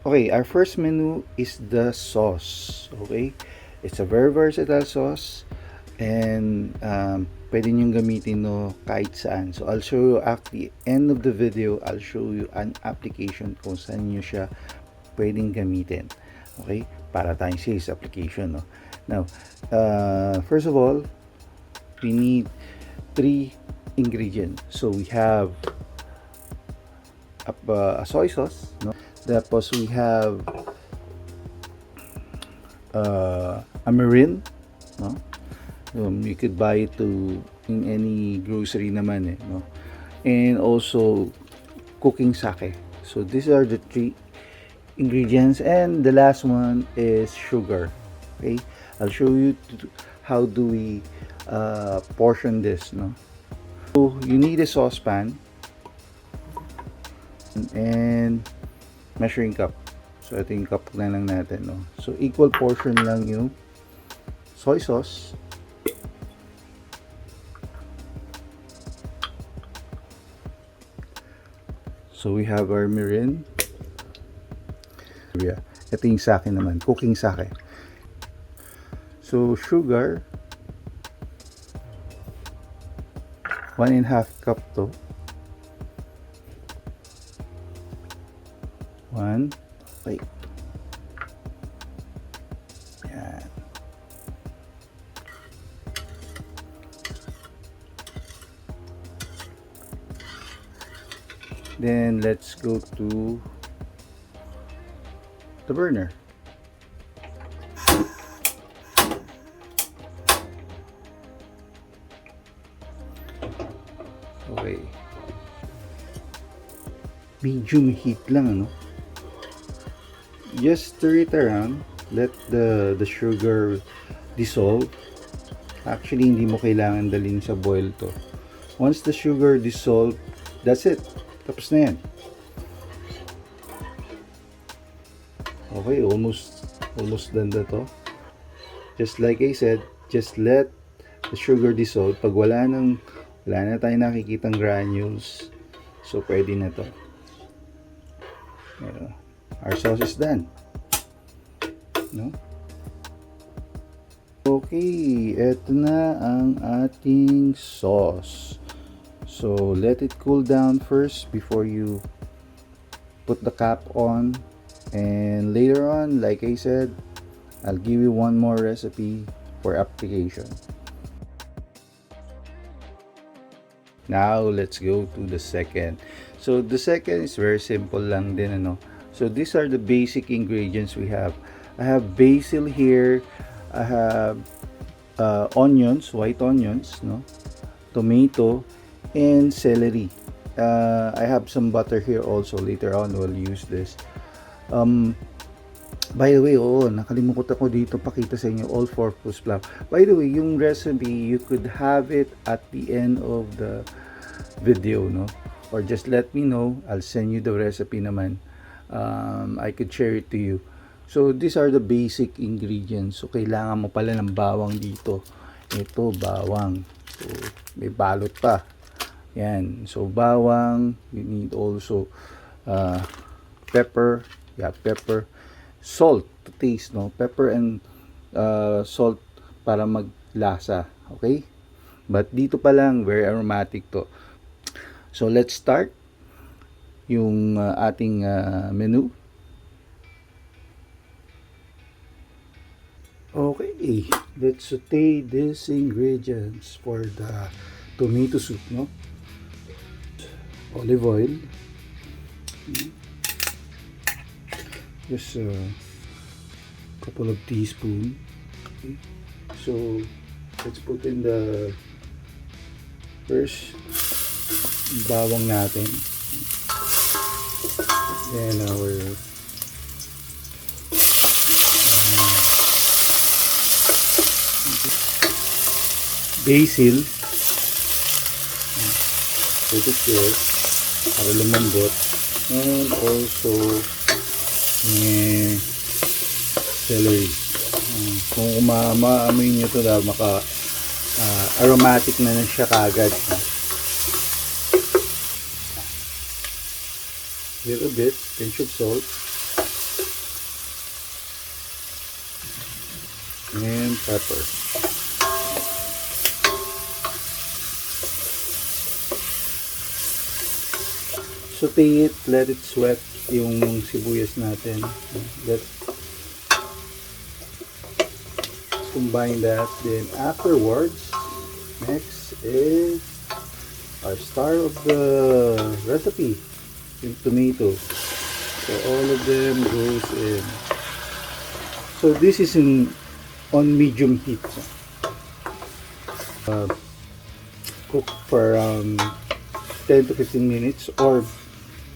Okay, our first menu is the sauce. Okay, it's a very versatile sauce, and pwede nyo gamitin no kahit saan. So I'll show you at the end of the video. I'll show you an application kung saan nyo siya pwedeng gamitin. Okay, para tayong sales application. No? Now, first of all, we need 3 ingredients. So we have a soy sauce, no? Tapos we have a mirin, no? You could buy it in any grocery naman, no? And also cooking sake. So these are the 3 ingredients, and the last one is sugar. Okay, I'll show you how do we portion this, no? So you need a saucepan and measuring cup. So ito yung cup na lang natin, no? So equal portion lang yung soy sauce, so we have our mirin. Yeah, ito yung sake naman, cooking sake. So sugar, 1.5 cup to. 1. Okay. Yan. Then let's go to the burner. Okay. Medium heat lang, ano? Just stir it around, let the sugar dissolve. Actually, hindi mo kailangan dalhin sa boil to. Once the sugar dissolve, that's it. Tapos na yan. Okay, almost done na to. Just like I said, just let the sugar dissolve. Pag wala na tayong nakikitang granules, so pwede na to. Our sauce is done, no? Okay, eto na ang ating sauce. So let it cool down first before you put the cap on, and later on, like I said, I'll give you one more recipe for application. Now let's go to the second. So the second is very simple lang din, ano. So these are the basic ingredients we have. I have basil here. I have onions, white onions, no, tomato, and celery. I have some butter here also. Later on, we'll use this. By the way, nakalimutan ko dito pakita sa inyo, all-purpose flour. By the way, yung recipe, you could have it at the end of the video, no? Or just let me know. I'll send you the recipe naman. I could share it to you. So these are the basic ingredients. So kailangan mo pala ng bawang dito. Ito, bawang. So may balot pa. Yan. So bawang. You need also pepper. Yeah, pepper. Salt to taste, no? Pepper and salt para maglasa. Okay? But dito pa lang, very aromatic to. So let's start yung ating menu. Okay, let's saute these ingredients for the tomato soup, no? Olive oil. Just a couple of teaspoons. Okay. So let's put in the first bawang natin. Then our basil. Put it here para lumambot. And also celery. Kung maamoy nyo ito, aromatic na siya kagad. Little bit, pinch of salt. and pepper. Saute it, let it sweat yung sibuyas natin. Let's combine that. Then afterwards, next is our star of the recipe, yung tomato. So all of them goes in. So this is on medium heat. Cook for around 10 to 15 minutes, or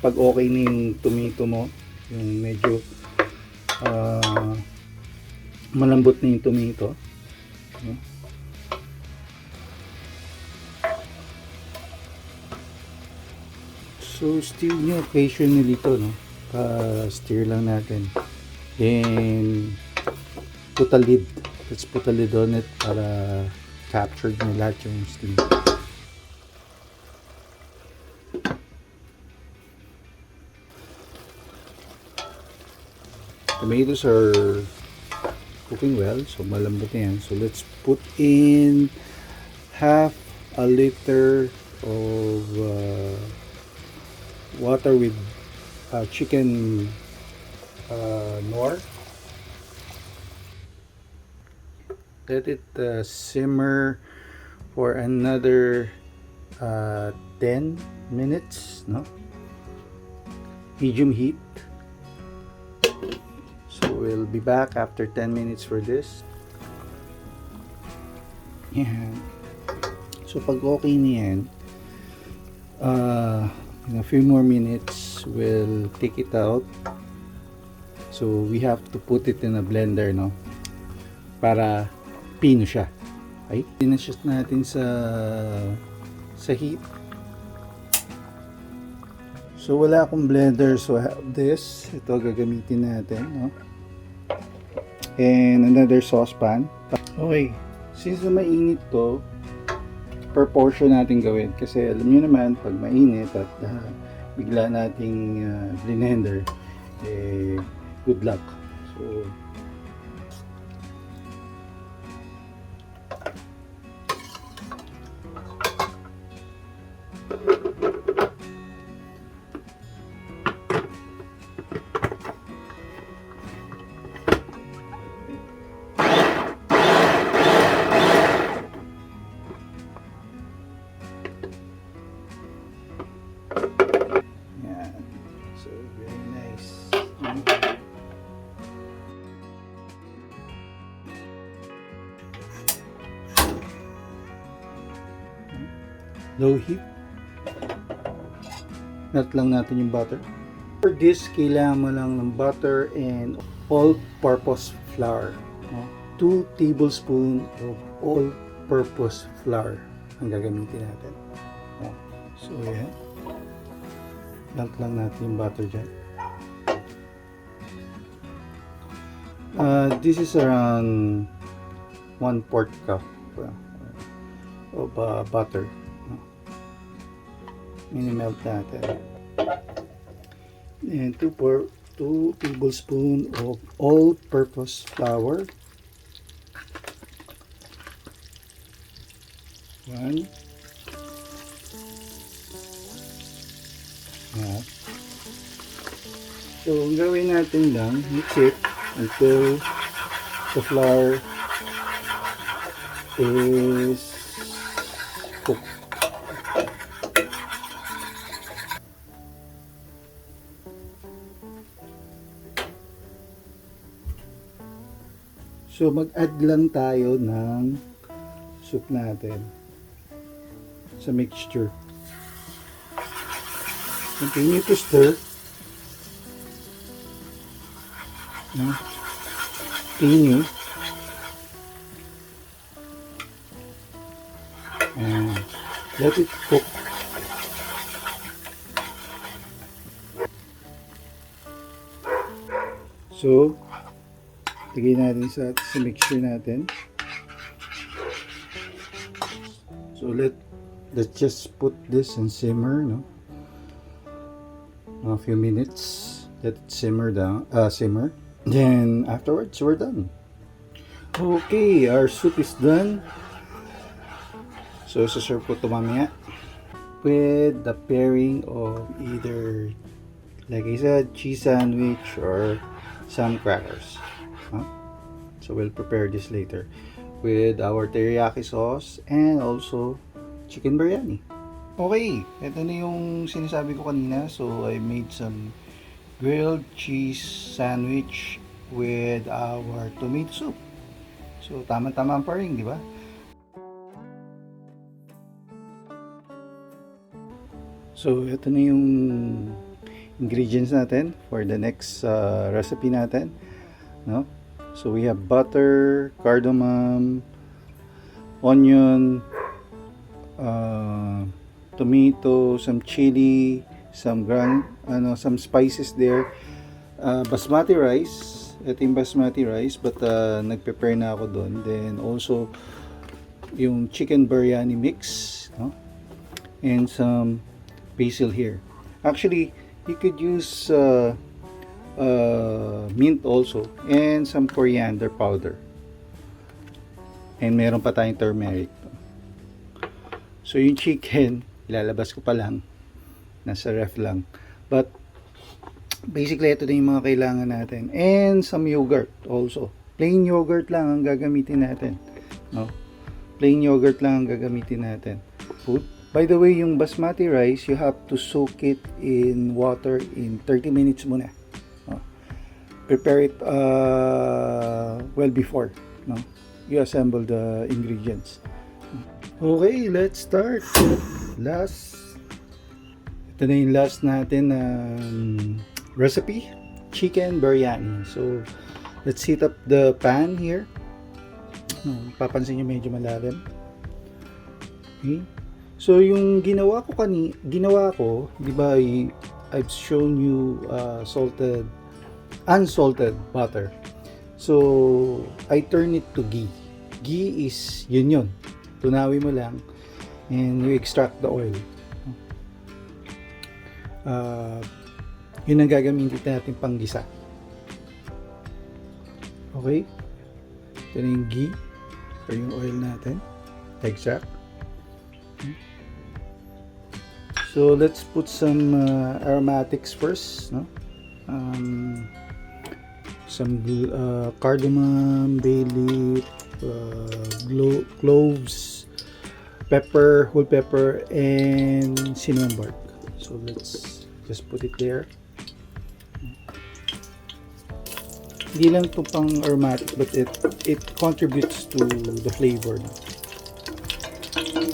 pag okay na yung tomato mo, yung medyo malambot na yung tomato, no? So stir nyo occasionally dito, no? Stir lang natin, then put a lid. Let's put a lid on it para capture nyo lahat yung steam. Tomatoes are cooking well, so malambot na yan. So let's put in half a liter of water with chicken nor. Let it simmer for another 10 minutes, no? Medium heat. So we'll be back after 10 minutes for this. Yan. So pag okay na yan, in a few more minutes, we'll take it out. So we have to put it in a blender, no? Para pino siya. Okay? Pinashot natin sa heat. So wala akong blender, so I have this. Ito gagamitin natin, no? And another saucepan. Okay, since mainit to, per portion natin gawin. Kasi alam niyo naman, pag mainit at bigla nating blender, good luck. So very nice. Low heat. Melt lang natin yung butter. For this, kailangan mo lang ng butter and all-purpose flour. 2 tablespoons of all-purpose flour ang gagamitin natin. So, yan. Melt lang natin yung butter dyan. This is around 1/4 cup of butter. Mini-melt natin. And 2 tablespoons of all-purpose flour. 1. So, ang gawin natin lang, mix it until the flour is cooked. So, mag-add lang tayo ng soup natin sa mixture. Continue to stir. Continue. And let it cook. So, lagay natin sa mixture natin. So let's just put this and simmer, no? A few minutes. Let it simmer down. Simmer. Then afterwards, we're done. Okay, our soup is done. So, serve ko ito mamaya with the pairing of either, like I said, cheese sandwich or some crackers. Huh? So, we'll prepare this later with our teriyaki sauce and also chicken biryani. Okay, ito na yung sinasabi ko kanina. So, I made some grilled cheese sandwich with our tomato soup. So, tama-tama ang pairing, di ba? So, ito na yung ingredients natin for the next recipe natin. No? So, we have butter, cardamom, onion, tomato, some chili, some some spices there. Basmati rice. Ito yung basmati rice, but nag-prepare na ako doon. Then also yung chicken biryani mix, no? And some basil here. Actually, you could use mint also and some coriander powder. And meron pa tayong turmeric. So yung chicken, ilalabas ko pa lang. Nasa ref lang. But basically, ito na yung mga kailangan natin. And some yogurt also. Plain yogurt lang ang gagamitin natin. No? Plain yogurt lang ang gagamitin natin. Food. By the way, yung basmati rice, you have to soak it in water in 30 minutes muna. No? Prepare it well before. No? You assemble the ingredients. Okay, let's start. Ito na yung last natin na recipe, chicken biryani. So, let's heat up the pan here. Papansin nyo medyo malalim. Okay. So, yung ginawa ko, di ba, I've shown you unsalted butter. So, I turn it to ghee. Ghee is yun. Tunawi mo lang and you extract the oil. Yun ang gagamitin natin panggisa. Okay? Ito na yung ghee or yung oil natin. Extract. So, let's put some aromatics first. No? Some cardamom, bay leaf, cloves, pepper, whole pepper, and cinnamon bark. So let's just put it there. Hindi lang ito pang aromatic, but it contributes to the flavor.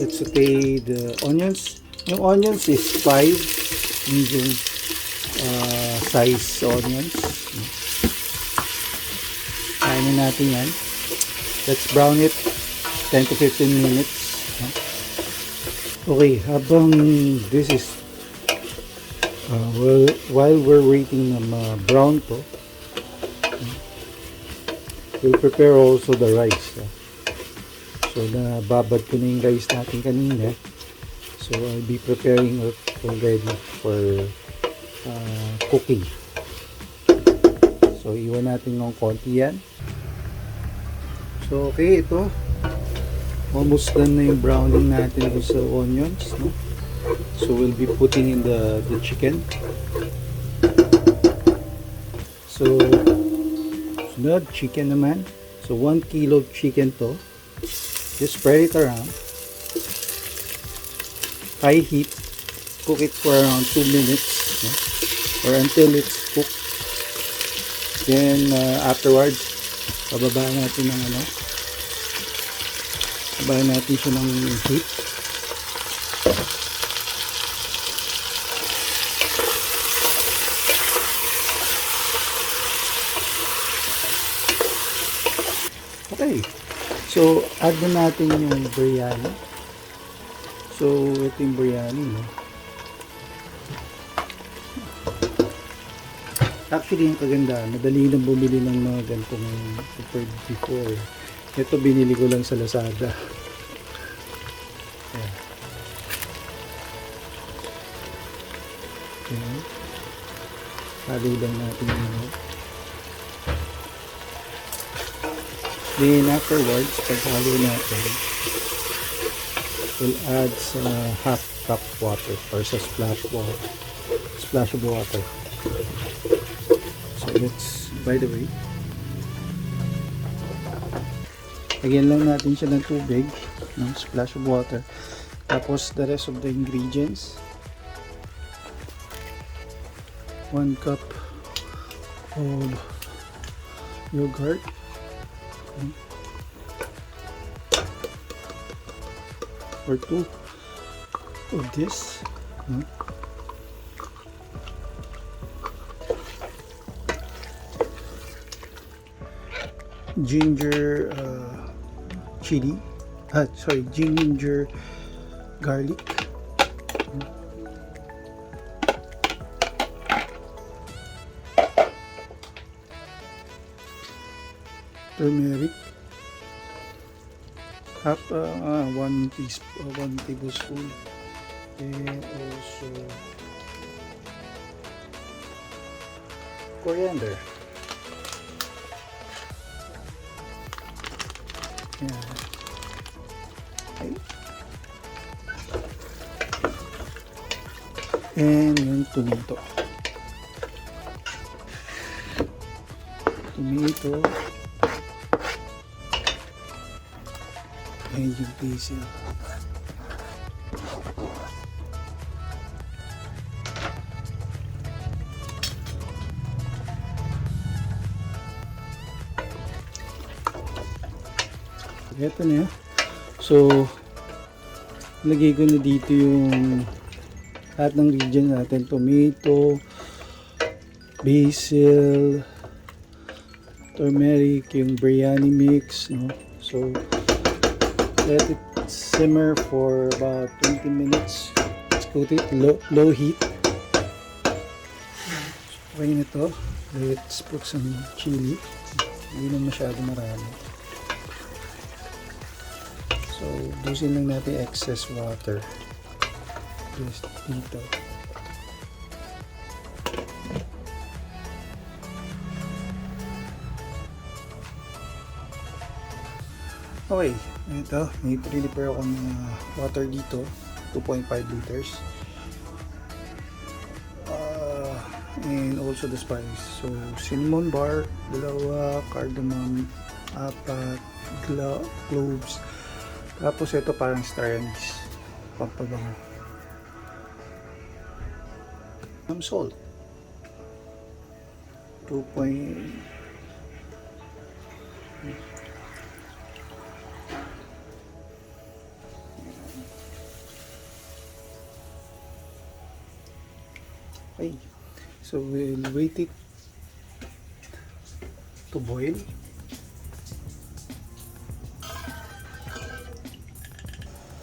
Let's saute the onions. Yung onions is 5 medium size onions. Kainin natin yan. Let's brown it 10 to 15 minutes. Okay, habang this is while we're waiting na brown to, we'll prepare also the rice. So nababad ko na yung rice natin kanina. So I'll be preparing it already for cooking. So iwan natin ng konti yan. So okay, ito almost done na yung browning natin sa onions, no? So we'll be putting in the chicken. So sunod, chicken naman. So 1 kilo chicken to. Just spread it around. High heat. Cook it for around 2 minutes, no? Or until it's cooked. Then afterwards, bababaan natin ng babaan natin siya ng heat. Okay. So, add na natin yung biryani. So, ito yung biryani, no? Actually, yung kaganda, madali lang bumili ng mga ganitong compared before. Ito binili ko lang sa Lazada. Ayan. Ayan. Halo lang natin yun. Then afterwards, paghalo natin, we'll add sa half cup water or sa splash of water. So let's, by the way, lagyan lang natin siya ng tubig, ng splash of water. Tapos the rest of the ingredients, 1 cup of yogurt, or 2 of this, ginger chili, ginger garlic, turmeric, half 1 tablespoon, and also coriander. Yeah. Okay. And yung tomato. And yung basil. Ito na. So, lagay ko na dito yung lahat ng region natin. Tomato, basil, turmeric, yung biryani mix, no? So, let it simmer for about 20 minutes. Let's cook it low heat. So, okay na to. Let's put some chili. Hindi na masyado marami. So, busin lang natin excess water. Just dito. Okay, ito. May prepare ako ng water dito. 2.5 liters. And also the spice. So, cinnamon bark, 2, cardamom, 4, cloves. Tapos ito parang star anise, pampabango. Salt 2. Okay, so we'll wait it to boil.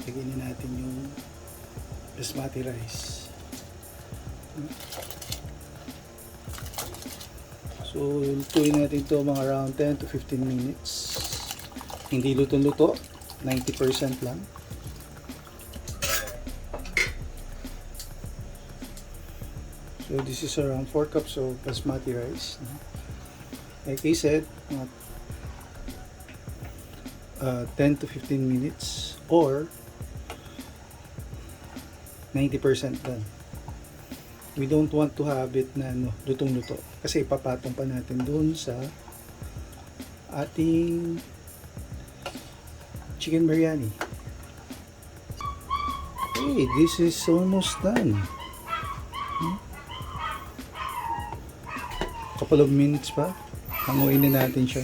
Lagyan na natin yung basmati rice. So, lutuin natin ito mga around 10 to 15 minutes. Hindi lutong-luto, 90% lang. So, this is around 4 cups of basmati rice. Like I said, 10 to 15 minutes or 90% done. We don't want to have it na lutong-luto kasi ipapatong pa natin doon sa ating chicken biryani. Hey, this is almost done. Couple of minutes pa. Hanguin na natin siya.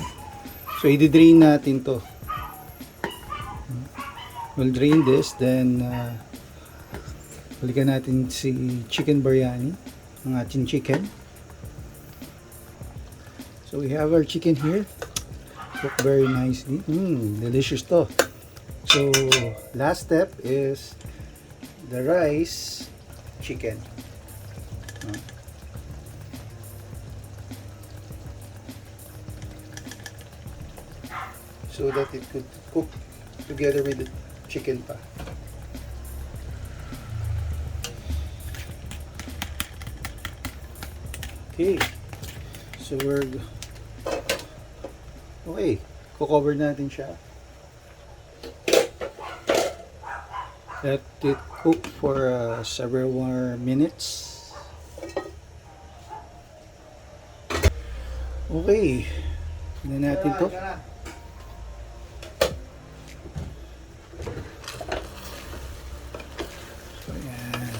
So, i-drain natin to. We'll drain this, then balikan natin si chicken biryani, ang ating chicken. So we have our chicken here. Cook very nicely. Delicious to. So last step is the rice chicken. So that it could cook together with the chicken pa. Okay, so we're okay. cover natin siya. Let it cook for several more minutes. Okay. Tignan natin to. So, yan.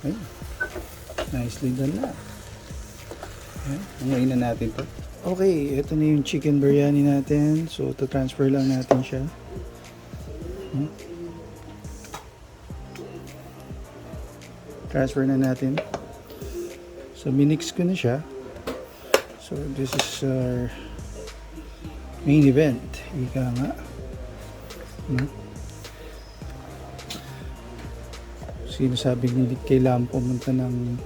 Ay, nicely done na. Ayan, ungayin na natin to. Okay, ito na yung chicken biryani natin. So, transfer lang natin siya. Transfer na natin. So, minix ko na siya. So, this is our main event. Ika nga. Sinasabing hindi kailangan pumunta ng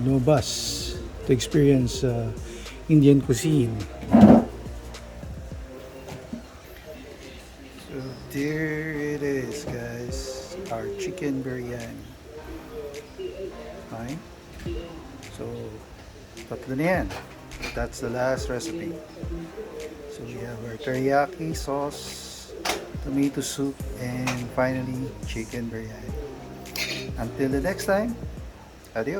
Lobas to experience Indian cuisine. So there it is, guys, our chicken biryani. Okay, so tatlo na yan. That's the last recipe. So we have our teriyaki sauce, tomato soup, and finally chicken biryani. Until the next time, adios.